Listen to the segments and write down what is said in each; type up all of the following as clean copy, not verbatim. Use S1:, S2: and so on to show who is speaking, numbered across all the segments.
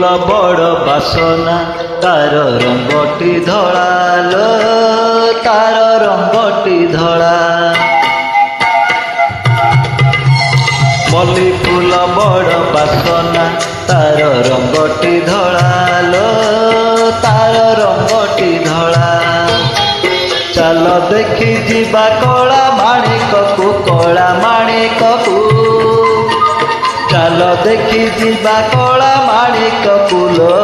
S1: बड़ बासना तार रंगटी धड़ा लो तार रंगटी धड़ा मल्ली फूल बड़ बासना तार रंगटी धड़ा लो तार रंगटी धड़ा चल देखी जीवा कला माणिककू कला माणिककू चल देखी जीवा कला माणिककू लो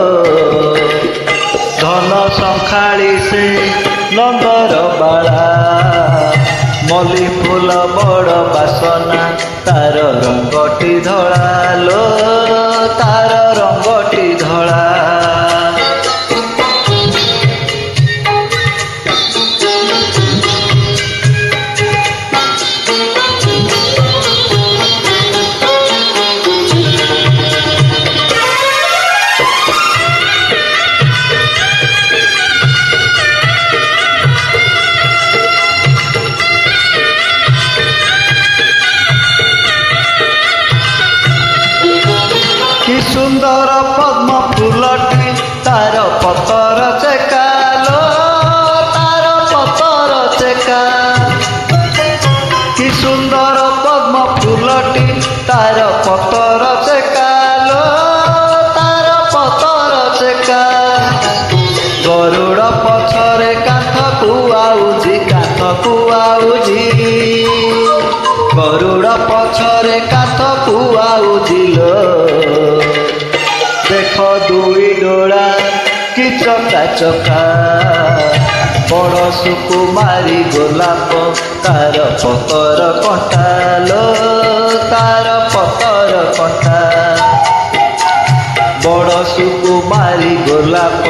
S1: धन संखाड़ी से नंदर बाला मल्ली फूल बड़ बासना तार रंगटी धड़ा लो तार रंगटी धड़ा सुंदर पद्म फूलटी तार पतर चेका लो तार पतर चेका कि सुंदर पद्म फूलटी तार पतर चेका लो तार पतर चेका गरुड़ पछरे कांथकू आउजी कांथकू आउजी गरुड़ पछरे कांथकू आउजी लो देख दुई डोला कि चका चका बड़ सुकुमारी गोलाप तार पतर कंटा लो तार पतर कंटा बड़ सुकुमारी गोलाप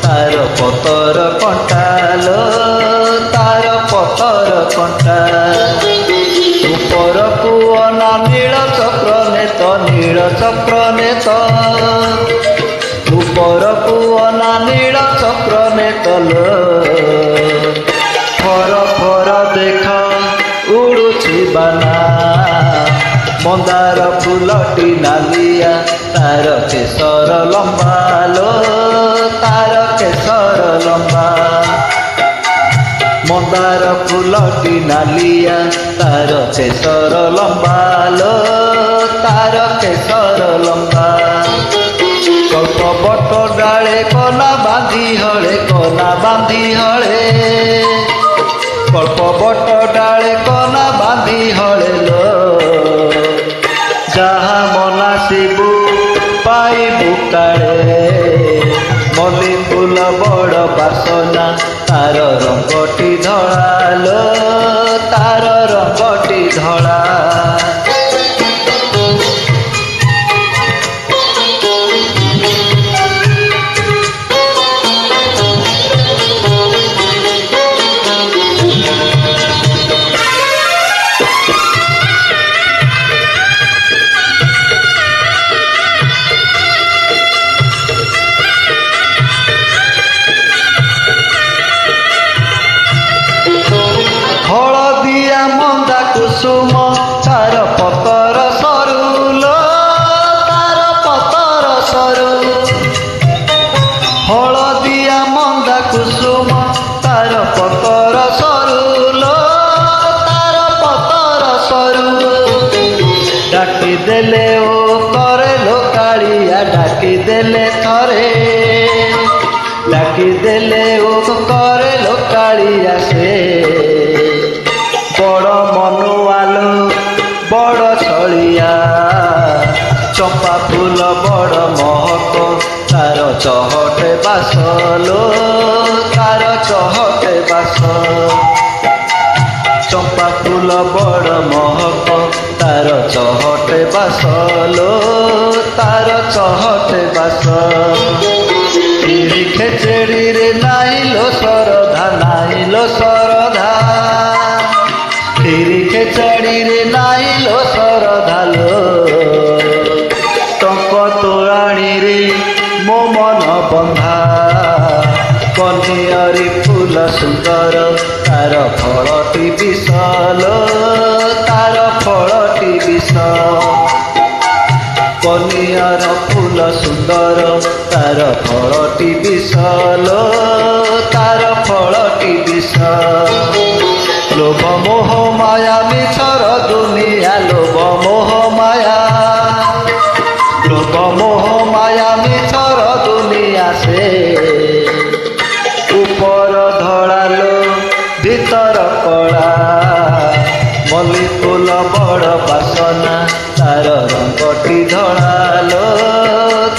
S1: तार पतर कंटा लो तार पतर कंटा उपरकू अना नील चक्र नेत उपरकू अना नील चक्र नेतल फर फर देख उड़ुछि बाना मंदार फूलटी नालिया तार केसर लंबा लो तार केसर लंबा मंदार फूलटी नालिया तार केसर लंबा लो तार केसर लंबा कल्प बट डाले कला बांधी हले कल्प बट डाले कला बांधी हले लो जहा मना शिबू पाइबू काले मल्ली फूल बड़ बासना तार रंगटी धड़ा लो तार रंगटी धड़ा हलदिया मंदा कुसुम तार पतर सरू लो तार पतर सरू हलदिया मंदा कुसुम तार पतर सरू लो तार पतर सरू डाकी देले ओ करे लो कालिया डाकी देले थरे डाकी देले ओ करे लो कालिया से बड़ मनुआलो बड़ छलिया चंपा फूल बड़ महक तार चहटे बास लो तार चहटे बास चंपा फूल बड़ महक तार चहटे बास लो तार चहटे बास खेचेड़ी रे नाइलो सरधा खीरी खेचड़ी रे नाइलो सरधा लो टंक तोराणी रे मो मन बंधा कनियरी फूल सुंदर तार फलटी विशाल तार फलटी विशाल কনিয়ার ফুল সুন্দর তার ফলটি বিশাল তার ফলটি বিষ লোভ মোহ মায়া মিছর দুনিয়া লোভ মোহ মায়া লোভ মোহ মায়া মিছর দুনিয়া সে উপর ধরালো ভিতর কড়া মল্লি ফুল বড় বাসনা তার রঙটি ধଳାলো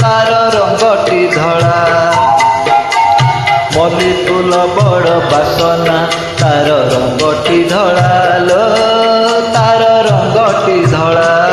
S1: তার রঙটি ধଳା মল্লি ফুল বড় বাসনা তার রঙটি ধଳାলো তার রঙটি ଧଳା